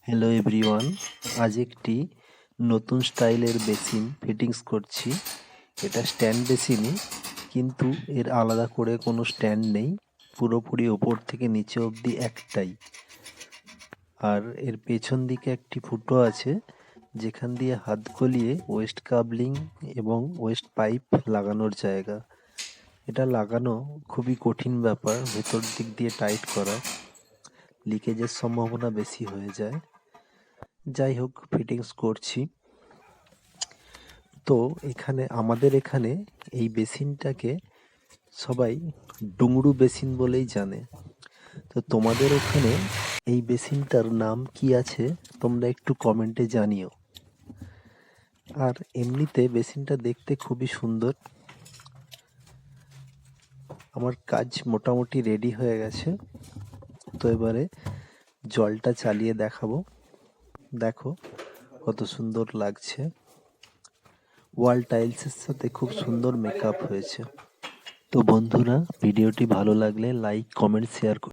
Hello everyone, আজ একটি নতুন স্টাইলের বেসিন ফিটিংস করছি। এটা স্ট্যান্ড বেসিনই, কিন্তু এর আলাদা করে কোনো স্ট্যান্ড নেই, পুরোপুরি ওপর থেকে নিচে অবধি একটাই। আর এর পেছন দিকে একটি ফুটো আছে, যেখান দিয়ে হাত গলিয়ে ওয়েস্ট কাবলিং এবং ওয়েস্ট পাইপ লাগানোর জায়গা। এটা লাগানো খুবই কঠিন ব্যাপার, ভেতর দিক দিয়ে টাইট করা, লিকেজের সম্ভাবনা বেশি হয়ে যায়। যাই হোক, ফিটিংস করছি। তো আমাদের এখানে এই বেসিনটাকে সবাই ডুংরু বেসিন বলেই জানে। তো তোমাদের ওখানে এই বেসিনটার নাম কি আছে তোমরা একটু কমেন্টে জানিও। আর এমনিতে বেসিনটা দেখতে খুবই সুন্দর। আমার কাজ মোটামুটি রেডি হয়ে গেছে। তো এবারে জলটা চালিয়ে দেখাবো। দেখো কত সুন্দর লাগছে। ওয়াল টাইলসের সাথে খুব সুন্দর মেকআপ হয়েছে। তো বন্ধুরা, ভিডিওটি ভালো লাগলে লাইক, কমেন্ট, শেয়ার